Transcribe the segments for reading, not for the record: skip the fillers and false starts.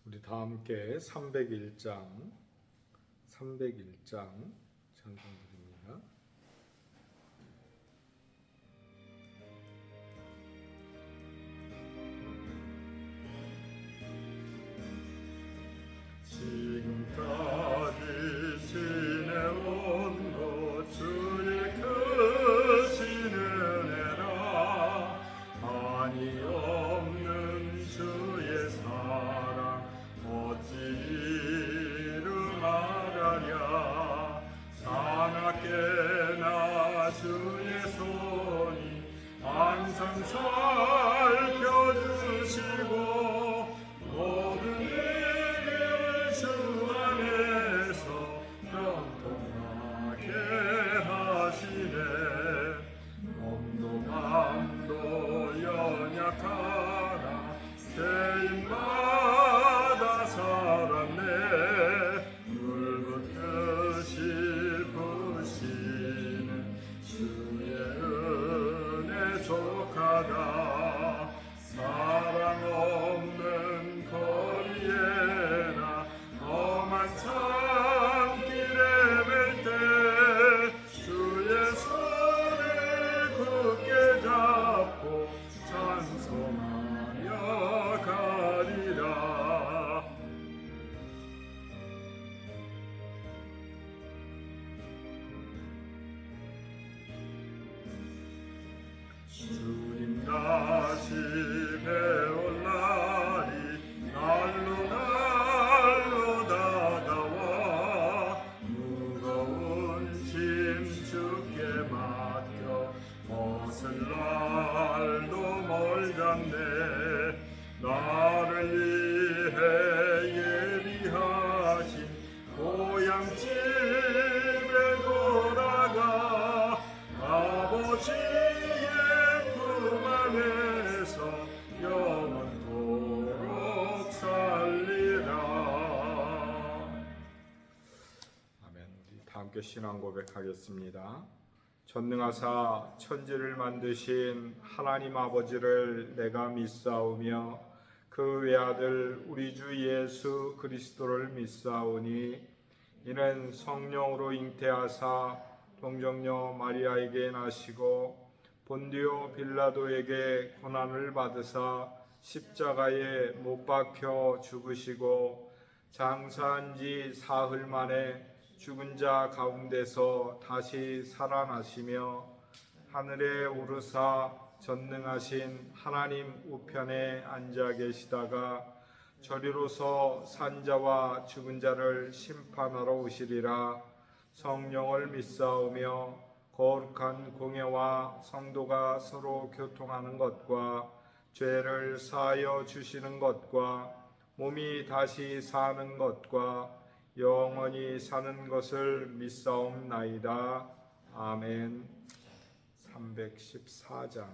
우리 다 함께 301장 찬송 드립니다. 지금까지 지내온 것 주의 크신 은혜라 한이 없는 주의 사랑 어찌 이루 말하랴. 사납게나 주의 손이 항상 살펴주시고 모든 일을 주 안에서 평통하게 하시네. 몸도 마음도 연약하나 죄인마다 살았네. 물붓듯이 부시는 주의 은혜 족하다. 사랑 없는 거리에나 험한 산길에 맬 때 주의 손을 굳게 잡고 찬송하며 가리라. 주님 다시 배울 날이 날로 다가와 무거운 짐 주께 맡겨 벗을 날도 멀잖네. 나를 위해 예비하신 고향 집에 돌아가 아버지의 품 안에서 영원토록 살리라. 아멘. 우리 다 함께 신앙 고백하겠습니다. 전능하사 천지를 만드신 하나님 아버지를 내가 믿사오며 그 외아들 우리 주 예수 그리스도를 믿사오니 이는 성령으로 잉태하사 동정녀 마리아에게 나시고 본디오 빌라도에게 고난을 받으사 십자가에 못 박혀 죽으시고 장사한 지 사흘 만에 죽은 자 가운데서 다시 살아나시며 하늘에 오르사 전능하신 하나님 우편에 앉아 계시다가 저리로서 산자와 죽은 자를 심판하러 오시리라. 성령을 믿사오며 거룩한 공예와 성도가 서로 교통하는 것과 죄를 사하여 주시는 것과 몸이 다시 사는 것과 영원히 사는 것을 믿사옵나이다. 아멘. 314장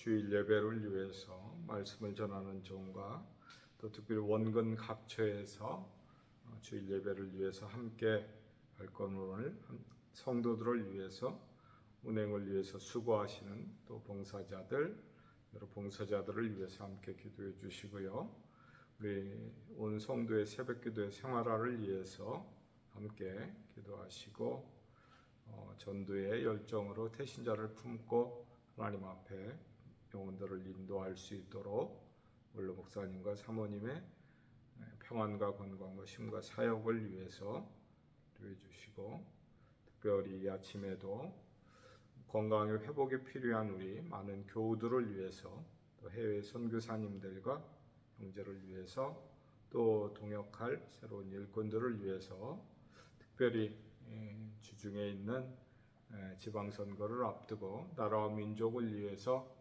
주일 예배를 위해서 말씀을 전하는 종과 또 특별히 원근 각처에서 주일 예배를 위해서 함께 할 오늘 성도들을 위해서 운행을 위해서 수고하시는 또 봉사자들, 여러 봉사자들을 위해서 함께 기도해 주시고요. 우리 온 성도의 새벽기도의 생활화를 위해서 함께 기도하시고 전도의 열정으로 태신자를 품고 하나님 앞에 영혼들을 인도할 수 있도록 원로 목사님과 사모님의 평안과 건강과 쉼과 사역을 위해서 기도해 주시고, 특별히 이 아침에도 건강의 회복이 필요한 우리 많은 교우들을 위해서, 또 해외 선교사님들과 형제를 위해서, 또 동역할 새로운 일꾼들을 위해서, 특별히 주중에 있는 지방선거를 앞두고 나라와 민족을 위해서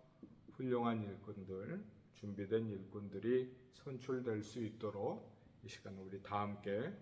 훌륭한 일꾼들, 준비된 일꾼들이 선출될 수 있도록 이 시간 우리 다 함께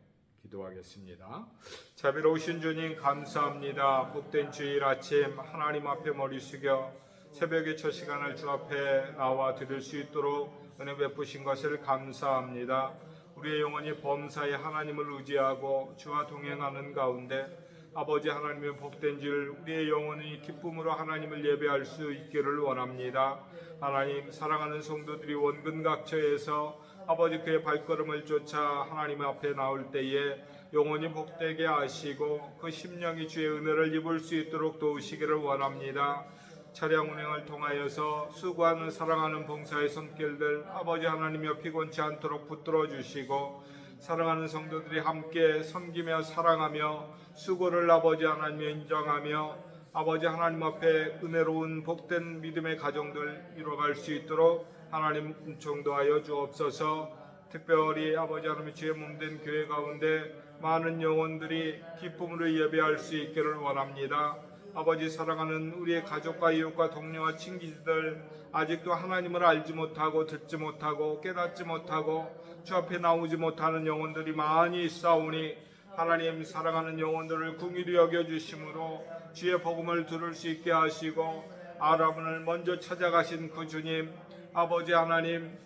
기도하겠습니다. 자비로우신 주님 감사합니다. 복된 주일 아침 하나님 앞에 머리 숙여 새벽의 첫 시간을 주 앞에 나와 드릴 수 있도록 은혜 베푸신 것을 감사합니다. 우리의 영혼이 범사에 하나님을 의지하고 주와 동행하는 가운데 아버지 하나님의 복된 줄 우리의 영혼이 기쁨으로 하나님을 예배할 수 있기를 원합니다. 하나님, 사랑하는 성도들이 원근 각처에서 아버지 그의 발걸음을 쫓아 하나님 앞에 나올 때에 영혼이 복되게 하시고 그 심령이 주의 은혜를 입을 수 있도록 도우시기를 원합니다. 차량 운행을 통하여서 수고하는 사랑하는 봉사의 손길들 아버지 하나님여 피곤치 않도록 붙들어 주시고, 사랑하는 성도들이 함께 섬기며 사랑하며 수고를 아버지 하나님여 인정하며 아버지 하나님 앞에 은혜로운 복된 믿음의 가정들 이뤄갈 수 있도록 하나님 은총도하여 주옵소서. 특별히 아버지 하나님의 주의 몸된 교회 가운데 많은 영혼들이 기쁨으로 예배할 수 있기를 원합니다. 아버지, 사랑하는 우리의 가족과 이웃과 동료와 친구들 아직도 하나님을 알지 못하고 듣지 못하고 깨닫지 못하고 주 앞에 나오지 못하는 영혼들이 많이 있사오니 하나님, 사랑하는 영혼들을 긍휼히 여겨주심으로 주의 복음을 들을 수 있게 하시고 아람을 먼저 찾아가신 그 주님, 아버지 하나님,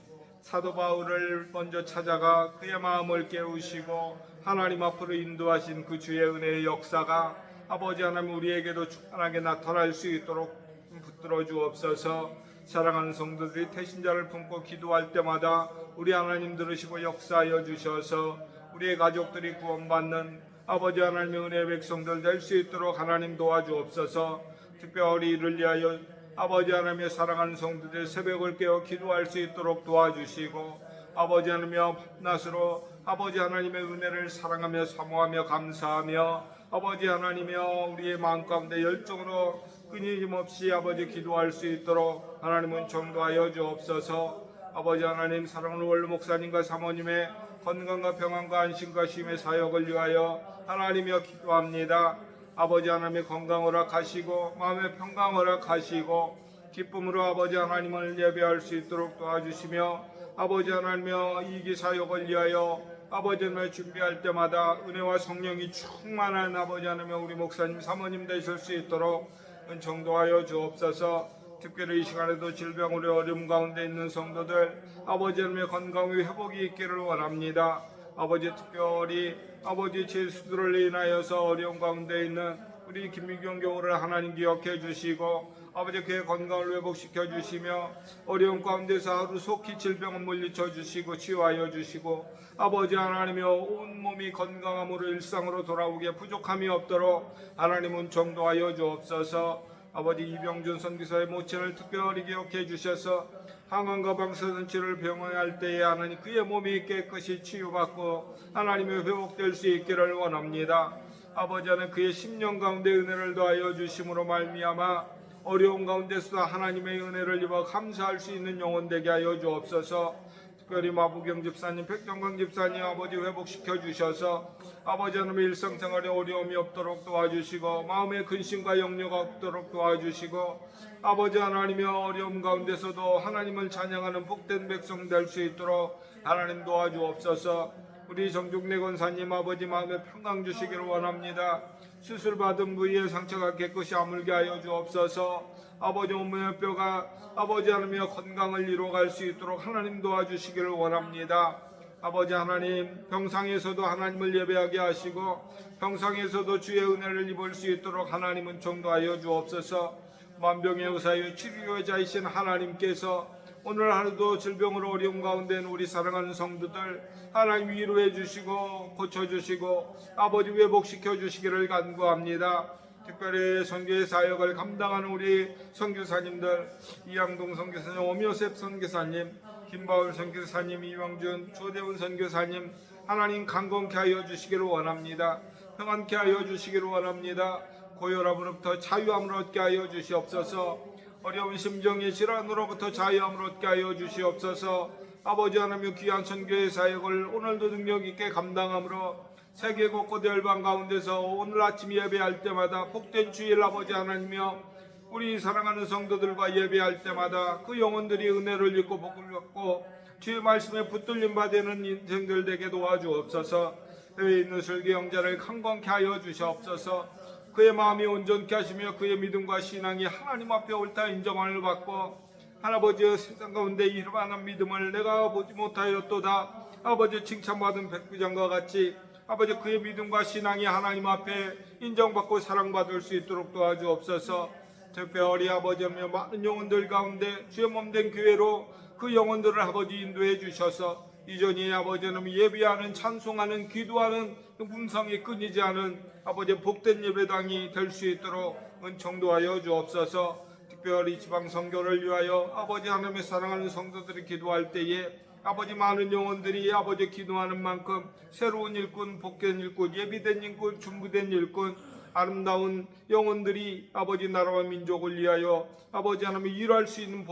사도 바울을 먼저 찾아가 그의 마음을 깨우시고 하나님 앞으로 인도하신 그 주의 은혜의 역사가 아버지 하나님 우리에게도 충만하게 나타날 수 있도록 붙들어 주옵소서. 사랑하는 성도들이 태신자를 품고 기도할 때마다 우리 하나님 들으시고 역사하여 주셔서 우리의 가족들이 구원받는 아버지 하나님의 은혜의 백성들 될 수 있도록 하나님 도와주옵소서. 특별히 이를 위하여 아버지 하나님의 사랑하는 성도들 새벽을 깨어 기도할 수 있도록 도와주시고, 아버지 하나님의 낫으로 아버지 하나님의 은혜를 사랑하며 사모하며 감사하며 아버지 하나님이여 우리의 마음 가운데 열정으로 끊임없이 아버지 기도할 수 있도록 하나님은 정도하여 주옵소서. 아버지 하나님, 사랑하는 원로 목사님과 사모님의 건강과 평안과 안심과 쉼의 사역을 위하여 하나님이여 기도합니다. 아버지 하나님의 건강 허락하시고 마음의 평강 허락하시고 기쁨으로 아버지 하나님을 예배할 수 있도록 도와주시며, 아버지 하나님이여 이기 사역을 위하여 아버지 하나님을 준비할 때마다 은혜와 성령이 충만한 아버지 하나님이여 우리 목사님 사모님 되실 수 있도록 은총도하여 주옵소서. 특별히 이 시간에도 질병으로 어려움 가운데 있는 성도들 아버지 하나님의 건강의 회복이 있기를 원합니다. 아버지, 특별히 아버지 제수들을 인하여서 어려움 가운데 있는 우리 김미경 교우를 하나님 기억해 주시고 아버지 그의 건강을 회복시켜 주시며 어려움 가운데서 하루 속히 질병을 물리쳐 주시고 치유하여 주시고 아버지 하나님이여 온 몸이 건강함으로 일상으로 돌아오게 부족함이 없도록 하나님은 정도하여 주옵소서. 아버지 이병준 선교사의 모친을 특별히 기억해 주셔서 항암과 방사선치를 병원에 할 때에 하나님 그의 몸이 깨끗이 치유받고 하나님의 회복될 수 있기를 원합니다. 아버지 하나님 그의 심령 가운데 은혜를 더하여 주심으로 말미암아 어려운 가운데서도 하나님의 은혜를 입어 감사할 수 있는 영혼 되게 하여 주옵소서. 특별히 마부경 집사님, 백정광 집사님 아버지 회복시켜 주셔서 아버지 하나님의 일상생활에 어려움이 없도록 도와주시고 마음의 근심과 염려가 없도록 도와주시고 아버지 하나님의 어려움 가운데서도 하나님을 찬양하는 복된 백성 될 수 있도록 하나님 도와주옵소서. 우리 정중래 권사님 아버지 마음에 평강 주시기를 원합니다. 수술받은 부위에 상처가 깨끗이 아물게 하여 주옵소서. 아버지 몸의 뼈가 아버지 하나님의 건강을 이루어갈 수 있도록 하나님 도와주시기를 원합니다. 아버지 하나님, 병상에서도 하나님을 예배하게 하시고 병상에서도 주의 은혜를 입을 수 있도록 하나님은 정도하여 주옵소서. 만병의 의사여 치료자이신 하나님께서 오늘 하루도 질병으로 어려움 가운데 있는 우리 사랑하는 성도들 하나님 위로해 주시고 고쳐주시고 아버지 회복시켜 주시기를 간구합니다. 특별히 선교의 사역을 감당하는 우리 선교사님들, 이양동 선교사님, 오묘셉 선교사님, 김바울 선교사님, 이왕준, 조대훈 선교사님, 하나님 강건케 하여 주시기를 원합니다. 평안케 하여 주시기를 원합니다. 고혈압으로부터 자유함을 얻게 하여 주시옵소서. 어려운 심정의 질환으로부터 자유함을 얻게 하여 주시옵소서. 아버지 하나님, 귀한 선교의 사역을 오늘도 능력 있게 감당함으로 세계 곳곳 열방 가운데서 오늘 아침 예배할 때마다 복된 주일 아버지 하나님이여, 우리 사랑하는 성도들과 예배할 때마다 그 영혼들이 은혜를 입고 복을 받고 주의 말씀에 붙들림 받는 인생들 되게 도와주옵소서. 해외에 있는 설교 형제를 강건케 하여 주시옵소서. 그의 마음이 온전케 하시며 그의 믿음과 신앙이 하나님 앞에 옳다 인정함을 받고 할아버지의 세상 가운데 이러한 믿음을 내가 보지 못하였도다 아버지 칭찬받은 백부장과 같이 아버지 그의 믿음과 신앙이 하나님 앞에 인정받고 사랑받을 수 있도록 도와주옵소서. 특별히 아버지며 많은 영혼들 가운데 주의 몸된 교회로 그 영혼들을 아버지 인도해 주셔서 이전에 아버지는 예배하는 찬송하는 기도하는 음성이 끊이지 않은 아버지 복된 예배당이 될 수 있도록 은총도하여 주옵소서. 특별히 지방 선교를 위하여 아버지 하나님의 사랑하는 성도들이 기도할 때에 아버지 많은 영혼들이 아버지 기도하는 만큼 새로운 일꾼, 복된 일꾼, 예비된 일꾼, 준비된 일꾼, 아름다운 영혼들이 아버지 나라와 민족을 위하여 아버지 하나님 일할 수 있는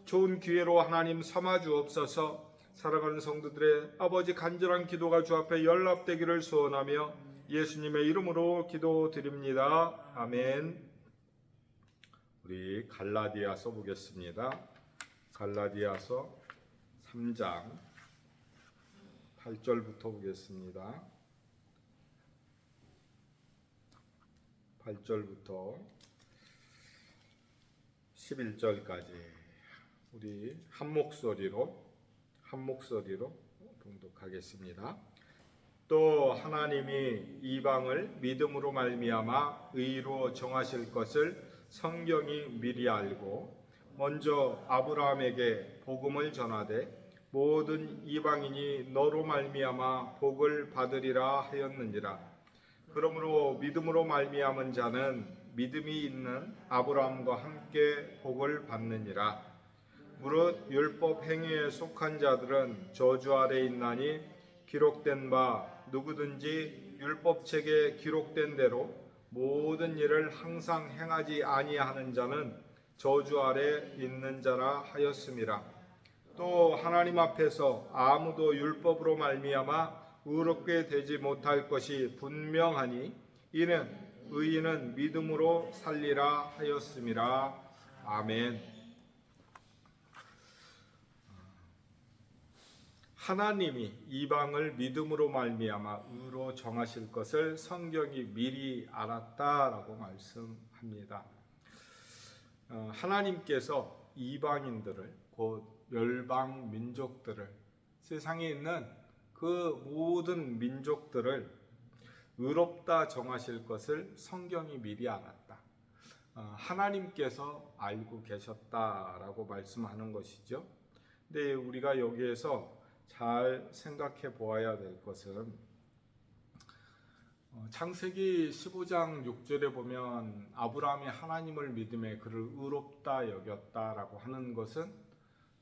좋은 기회로 하나님 삼아 주옵소서. 사랑하는 성도들의 아버지 간절한 기도가 주 앞에 연락되기를 소원하며 예수님의 이름으로 기도드립니다. 아멘. 우리 갈라디아서 보겠습니다. 갈라디아서 3장 8절부터 보겠습니다. 8절부터 11절까지 우리 한 목소리로 봉독하겠습니다. 또 하나님이 이방을 믿음으로 말미암아 의로 정하실 것을 성경이 미리 알고 먼저 아브라함에게 복음을 전하되 모든 이방인이 너로 말미암아 복을 받으리라 하였느니라. 그러므로 믿음으로 말미암은 자는 믿음이 있는 아브라함과 함께 복을 받느니라. 무릇 율법 행위에 속한 자들은 저주 아래 있나니 기록된 바 누구든지 율법책에 기록된 대로 모든 일을 항상 행하지 아니하는 자는 저주 아래 있는 자라 하였음이라. 또 하나님 앞에서 아무도 율법으로 말미암아 의롭게 되지 못할 것이 분명하니 이는 의인은 믿음으로 살리라 하였음이라. 아멘. 하나님이 이방을 믿음으로 말미암아 의로 정하실 것을 성경이 미리 알았다라고 말씀합니다. 하나님께서 이방인들을 곧 열방 민족들을 세상에 있는 그 모든 민족들을 의롭다 정하실 것을 성경이 미리 알았다. 하나님께서 알고 계셨다라고 말씀하는 것이죠. 근데 우리가 여기에서 잘 생각해 보아야 될 것은 창세기 15장 6절에 보면 아브라함이 하나님을 믿음에 그를 의롭다 여겼다라고 하는 것은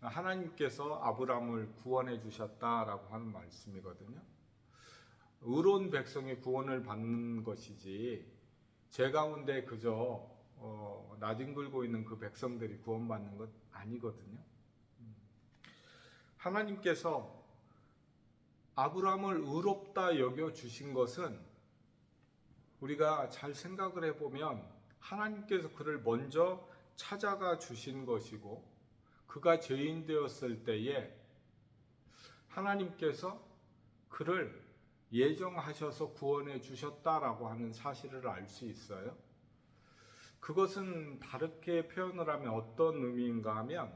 하나님께서 아브라함을 구원해 주셨다라고 하는 말씀이거든요. 의로운 백성이 구원을 받는 것이지 죄 가운데 그저 나뒹굴고 있는 그 백성들이 구원받는 것 아니거든요. 하나님께서 아브라함을 의롭다 여겨 주신 것은 우리가 잘 생각을 해보면 하나님께서 그를 먼저 찾아가 주신 것이고 그가 죄인 되었을 때에 하나님께서 그를 예정하셔서 구원해 주셨다라고 하는 사실을 알 수 있어요. 그것은 다르게 표현을 하면 어떤 의미인가 하면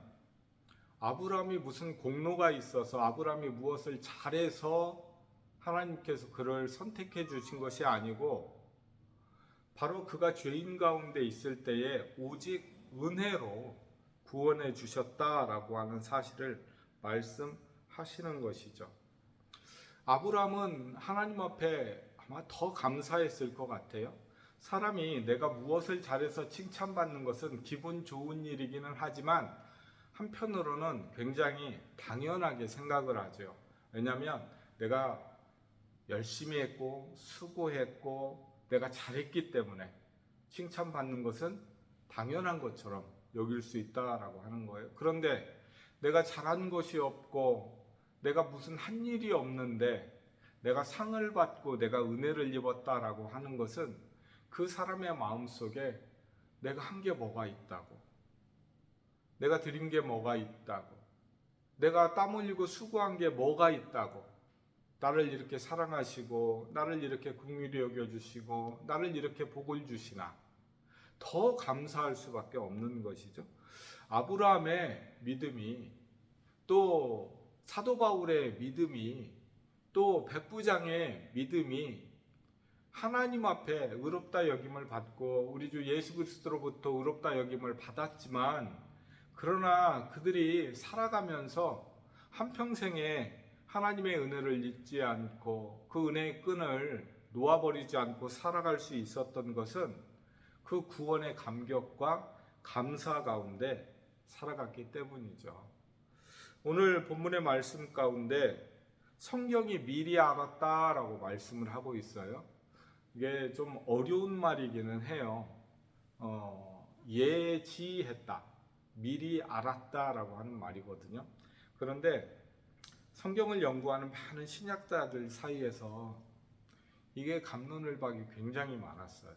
아브라함이 무슨 공로가 있어서 아브라함이 무엇을 잘해서 하나님께서 그를 선택해 주신 것이 아니고 바로 그가 죄인 가운데 있을 때에 오직 은혜로 구원해 주셨다라고 하는 사실을 말씀하시는 것이죠. 아브라함은 하나님 앞에 아마 더 감사했을 것 같아요. 사람이 내가 무엇을 잘해서 칭찬받는 것은 기분 좋은 일이기는 하지만 한편으로는 굉장히 당연하게 생각을 하죠. 왜냐하면 내가 열심히 했고 수고했고 내가 잘했기 때문에 칭찬받는 것은 당연한 것처럼 여길 수 있다라고 하는 거예요. 그런데 내가 잘한 것이 없고 내가 무슨 한 일이 없는데 내가 상을 받고 내가 은혜를 입었다라고 하는 것은 그 사람의 마음속에 내가 한 게 뭐가 있다고, 내가 드린 게 뭐가 있다고, 내가 땀 흘리고 수고한 게 뭐가 있다고, 나를 이렇게 사랑하시고 나를 이렇게 긍휼히 여겨주시고 나를 이렇게 복을 주시나 더 감사할 수밖에 없는 것이죠. 아브라함의 믿음이, 또 사도 바울의 믿음이, 또 백부장의 믿음이 하나님 앞에 의롭다 여김을 받고 우리 주 예수 그리스도로부터 의롭다 여김을 받았지만, 그러나 그들이 살아가면서 한평생에 하나님의 은혜를 잊지 않고 그 은혜의 끈을 놓아버리지 않고 살아갈 수 있었던 것은 그 구원의 감격과 감사 가운데 살아갔기 때문이죠. 오늘 본문의 말씀 가운데 성경이 미리 알았다라고 말씀을 하고 있어요. 이게 좀 어려운 말이기는 해요. 예지했다, 미리 알았다라고 하는 말이거든요. 그런데 성경을 연구하는 많은 신약자들 사이에서 이게 갑론을박이 굉장히 많았어요.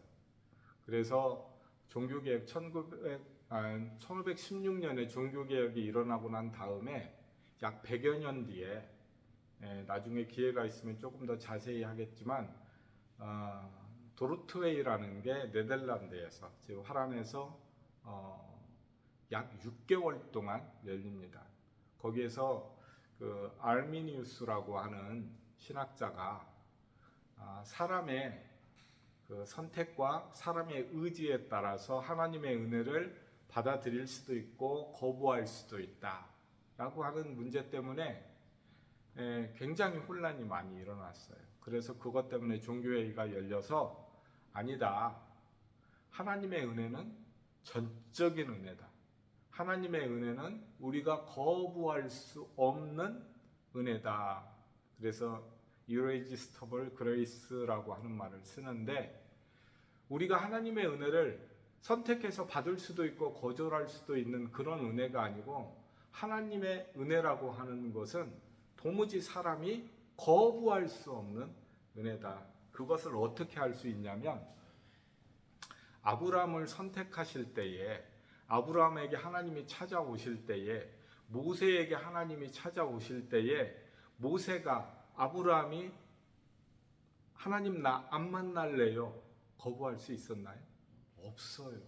그래서 종교개혁 1516년에 종교개혁이 일어나고 난 다음에 약 100여 년 뒤에, 나중에 기회가 있으면 조금 더 자세히 하겠지만, 도르트웨이라는 게 네덜란드에서, 즉 화란에서 약 6개월 동안 열립니다. 거기에서 그 알미니우스라고 하는 신학자가 사람의 그 선택과 사람의 의지에 따라서 하나님의 은혜를 받아들일 수도 있고 거부할 수도 있다라고 하는 문제 때문에 굉장히 혼란이 많이 일어났어요. 그래서 그것 때문에 종교회의가 열려서 아니다, 하나님의 은혜는 전적인 은혜다, 하나님의 은혜는 우리가 거부할 수 없는 은혜다. 그래서 irresistible grace라고 하는 말을 쓰는데, 우리가 하나님의 은혜를 선택해서 받을 수도 있고 거절할 수도 있는 그런 은혜가 아니고, 하나님의 은혜라고 하는 것은 도무지 사람이 거부할 수 없는 은혜다. 그것을 어떻게 할 수 있냐면, 아브라함을 선택하실 때에, 아브라함에게 하나님이 찾아오실 때에, 모세에게 하나님이 찾아오실 때에, 모세가 아브라함이 하나님 나 안 만날래요 거부할 수 있었나요? 없어요.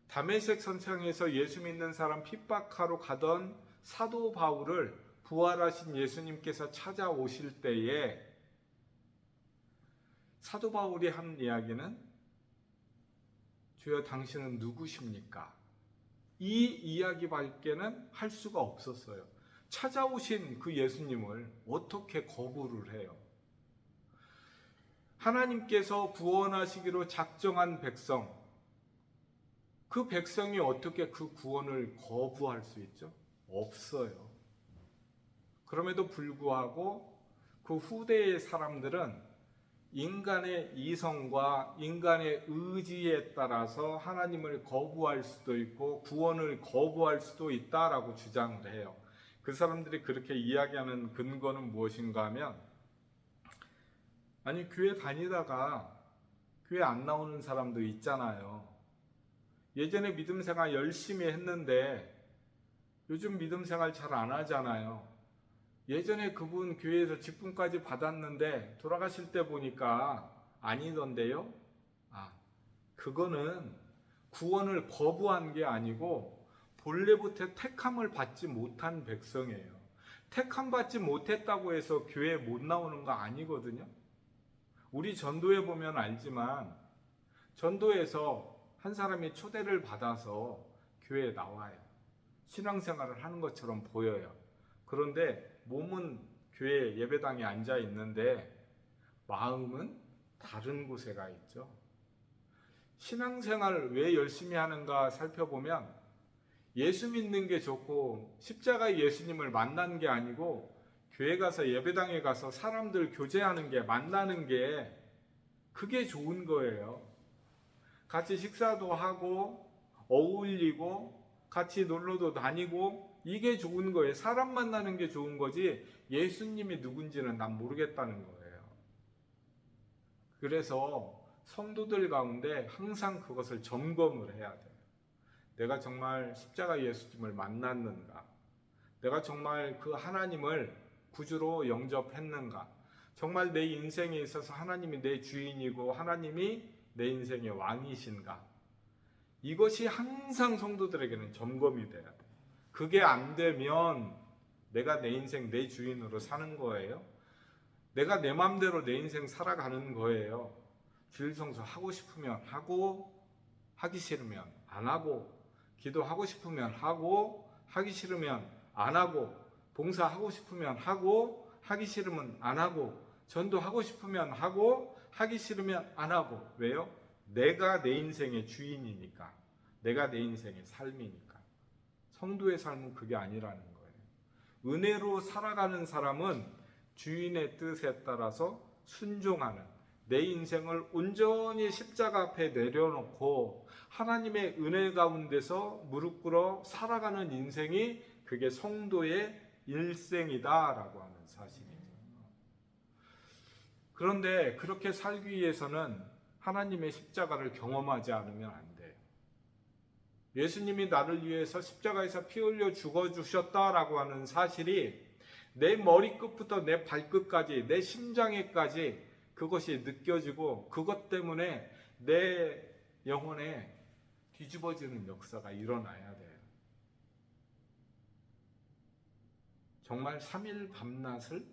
다메섹 선상에서 예수 믿는 사람 핍박하러 가던 사도 바울을 부활하신 예수님께서 찾아오실 때에 사도 바울이 한 이야기는, 주여 당신은 누구십니까? 이 이야기밖에는 할 수가 없었어요. 찾아오신 그 예수님을 어떻게 거부를 해요? 하나님께서 구원하시기로 작정한 백성, 그 백성이 어떻게 그 구원을 거부할 수 있죠? 없어요. 그럼에도 불구하고 그 후대의 사람들은 인간의 이성과 인간의 의지에 따라서 하나님을 거부할 수도 있고 구원을 거부할 수도 있다라고 주장을 해요. 그 사람들이 그렇게 이야기하는 근거는 무엇인가 하면, 아니 교회 다니다가 교회 안 나오는 사람도 있잖아요. 예전에 믿음 생활 열심히 했는데 요즘 믿음 생활 잘 안 하잖아요. 예전에 그분 교회에서 직분까지 받았는데 돌아가실 때 보니까 아니던데요? 그거는 구원을 거부한 게 아니고 본래부터 택함을 받지 못한 백성이에요. 택함 받지 못했다고 해서 교회에 못 나오는 거 아니거든요. 우리 전도에 보면 알지만 전도에서 한 사람이 초대를 받아서 교회에 나와요. 신앙생활을 하는 것처럼 보여요. 그런데 몸은 교회 예배당에 앉아 있는데 마음은 다른 곳에 가 있죠. 신앙생활 왜 열심히 하는가 살펴보면 예수 믿는 게 좋고 십자가의 예수님을 만나는 게 아니고 교회 가서 예배당에 가서 사람들 교제하는 게, 만나는 게, 그게 좋은 거예요. 같이 식사도 하고 어울리고 같이 놀러도 다니고 이게 좋은 거예요. 사람 만나는 게 좋은 거지 예수님이 누군지는 난 모르겠다는 거예요. 그래서 성도들 가운데 항상 그것을 점검을 해야 돼요. 내가 정말 십자가 예수님을 만났는가? 내가 정말 그 하나님을 구주로 영접했는가? 정말 내 인생에 있어서 하나님이 내 주인이고 하나님이 내 인생의 왕이신가? 이것이 항상 성도들에게는 점검이 돼야 돼. 그게 안 되면 내가 내 인생 내 주인으로 사는 거예요. 내가 내 마음대로 내 인생 살아가는 거예요. 주일 성수 하고 싶으면 하고, 하기 싫으면 안 하고, 기도하고 싶으면 하고, 하기 싫으면 안 하고, 봉사하고 싶으면 하고, 하기 싫으면 안 하고, 전도하고 싶으면 하고, 하기 싫으면 안 하고. 왜요? 내가 내 인생의 주인이니까. 내가 내 인생의 삶이니까. 성도의 삶은 그게 아니라는 거예요. 은혜로 살아가는 사람은 주인의 뜻에 따라서 순종하는, 내 인생을 온전히 십자가 앞에 내려놓고 하나님의 은혜 가운데서 무릎 꿇어 살아가는 인생이 그게 성도의 일생이다라고 하는 사실이죠. 그런데 그렇게 살기 위해서는 하나님의 십자가를 경험하지 않으면 안 돼요. 예수님이 나를 위해서 십자가에서 피 흘려 죽어주셨다라고 하는 사실이 내 머리끝부터 내 발끝까지, 내 심장에까지 그것이 느껴지고 그것 때문에 내 영혼에 뒤집어지는 역사가 일어나야 돼요. 정말 3일 밤낮을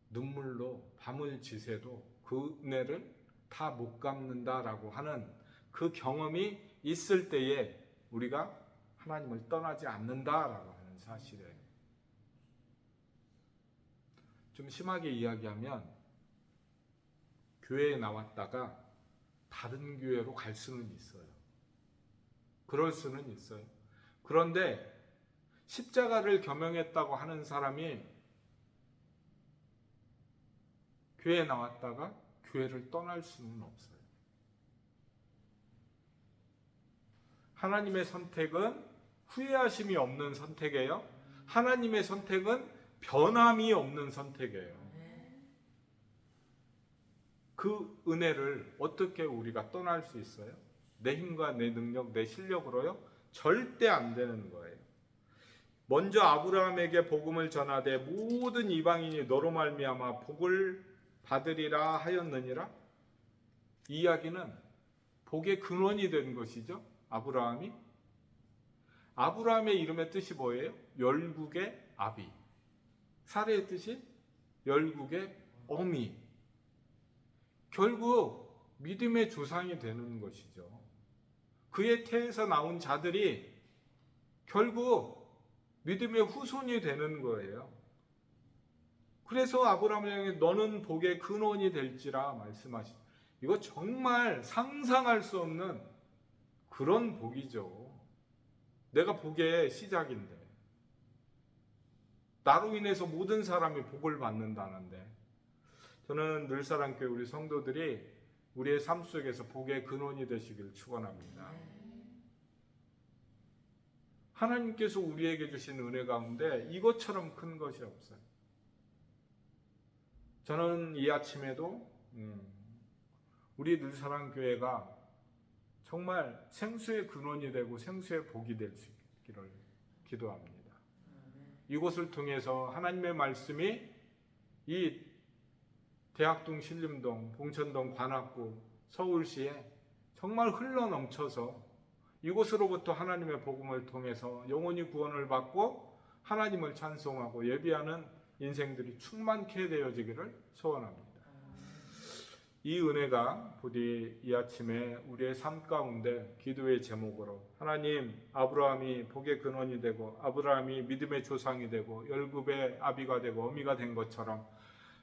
눈물로 밤을 지새도 그 은혜를 다 못 갚는다라고 하는 그 경험이 있을 때에 우리가 하나님을 떠나지 않는다라고 하는 사실이에요. 좀 심하게 이야기하면 교회에 나왔다가 다른 교회로 갈 수는 있어요. 그럴 수는 있어요. 그런데 십자가를 겸용했다고 하는 사람이 교회에 나왔다가 교회를 떠날 수는 없어요. 하나님의 선택은 후회하심이 없는 선택이에요. 하나님의 선택은 변함이 없는 선택이에요. 그 은혜를 어떻게 우리가 떠날 수 있어요? 내 힘과 내 능력, 내 실력으로요? 절대 안 되는 거예요. 먼저 아브라함에게 복음을 전하되 모든 이방인이 너로 말미암아 복을 받으리라 하였느니라. 이 이야기는 복의 근원이 된 것이죠. 아브라함이. 아브라함의 이름의 뜻이 뭐예요? 열국의 아비. 사례의 뜻이 열국의 어미. 결국 믿음의 조상이 되는 것이죠. 그의 태에서 나온 자들이 결국 믿음의 후손이 되는 거예요. 그래서 아브라함을 향해 너는 복의 근원이 될지라 말씀하시죠. 이거 정말 상상할 수 없는 그런 복이죠. 내가 복의 시작인데, 나로 인해서 모든 사람이 복을 받는다는데, 저는 늘사랑교회 우리 성도들이 우리의 삶 속에서 복의 근원이 되시길 축원합니다. 하나님께서 우리에게 주신 은혜 가운데 이것처럼 큰 것이 없어요. 저는 이 아침에도 우리 늘사랑교회가 정말 생수의 근원이 되고 생수의 복이 될 수 있기를 기도합니다. 이곳을 통해서 하나님의 말씀이 이 대학동, 신림동, 봉천동, 관악구, 서울시에 정말 흘러넘쳐서 이곳으로부터 하나님의 복음을 통해서 영혼이 구원을 받고 하나님을 찬송하고 예배하는 인생들이 충만케 되어지기를 소원합니다. 이 은혜가 부디 이 아침에 우리의 삶 가운데 기도의 제목으로 하나님, 아브라함이 복의 근원이 되고 아브라함이 믿음의 조상이 되고 열국의 아비가 되고 어미가 된 것처럼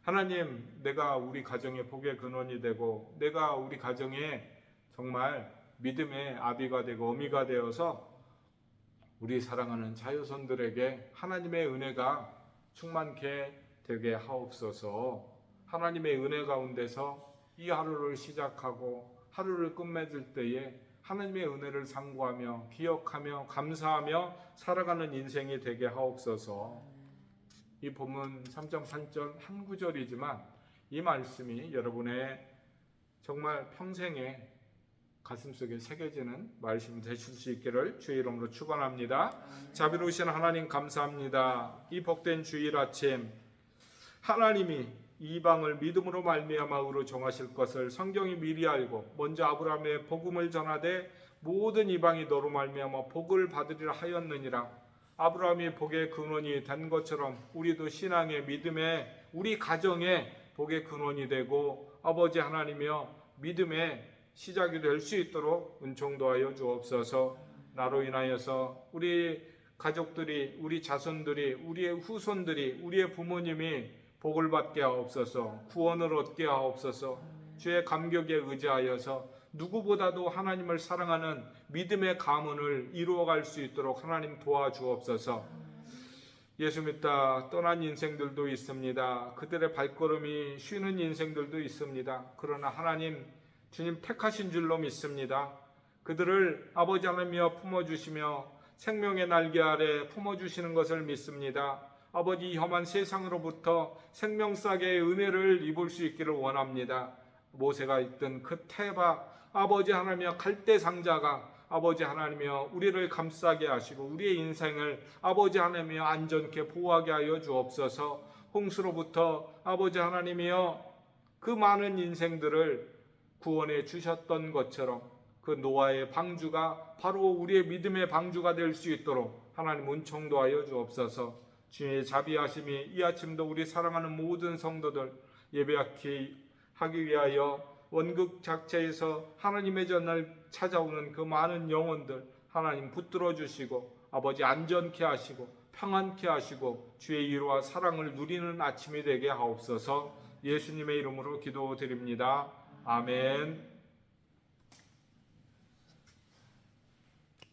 하나님, 내가 우리 가정의 복의 근원이 되고 내가 우리 가정에 정말 믿음의 아비가 되고 어미가 되어서 우리 사랑하는 자녀손들에게 하나님의 은혜가 충만케 되게 하옵소서. 하나님의 은혜 가운데서 이 하루를 시작하고 하루를 끝맺을 때에 하나님의 은혜를 상고하며 기억하며 감사하며 살아가는 인생이 되게 하옵소서. 이 본문 3.8절 한 구절이지만 이 말씀이 여러분의 정말 평생에 가슴속에 새겨지는 말씀 되실 수 있기를 주의 이름으로 축원합니다. 자비로우신 하나님 감사합니다. 이 복된 주일 아침 하나님이 이방을 믿음으로 말미암아 의로 정하실 것을 성경이 미리 알고 먼저 아브라함의 복음을 전하되 모든 이방이 너로 말미암아 복을 받으리라 하였느니라. 아브라함이 복의 근원이 된 것처럼 우리도 신앙의 믿음의 우리 가정의 복의 근원이 되고 아버지 하나님이여 믿음의 시작이 될 수 있도록 은총 도하여 주옵소서. 나로 인하여서 우리 가족들이 우리 자손들이 우리의 후손들이 우리의 부모님이 복을 받게 하옵소서. 구원을 얻게 하옵소서. 주의 감격에 의지하여서 누구보다도 하나님을 사랑하는 믿음의 가문을 이루어갈 수 있도록 하나님 도와주옵소서. 예수 믿다 떠난 인생들도 있습니다. 그들의 발걸음이 쉬는 인생들도 있습니다. 그러나 하나님 주님 택하신 줄로 믿습니다. 그들을 아버지 하나님이여 품어주시며 생명의 날개 아래 품어주시는 것을 믿습니다. 아버지 험한 세상으로부터 생명싸게 은혜를 입을 수 있기를 원합니다. 모세가 있던 그 태바 아버지 하나님이여 갈대 상자가 아버지 하나님이여 우리를 감싸게 하시고 우리의 인생을 아버지 하나님이여 안전케 보호하게 하여 주옵소서. 홍수로부터 아버지 하나님이여 그 많은 인생들을 구원해 주셨던 것처럼 그 노아의 방주가 바로 우리의 믿음의 방주가 될 수 있도록 하나님 은총 도하여 주옵소서. 주의 자비하심이 이 아침도 우리 사랑하는 모든 성도들 예배하기 위하여 원국 자체에서 하나님의 전을 찾아오는 그 많은 영혼들 하나님 붙들어 주시고 아버지 안전케 하시고 평안케 하시고 주의 위로와 사랑을 누리는 아침이 되게 하옵소서. 예수님의 이름으로 기도드립니다. 아멘.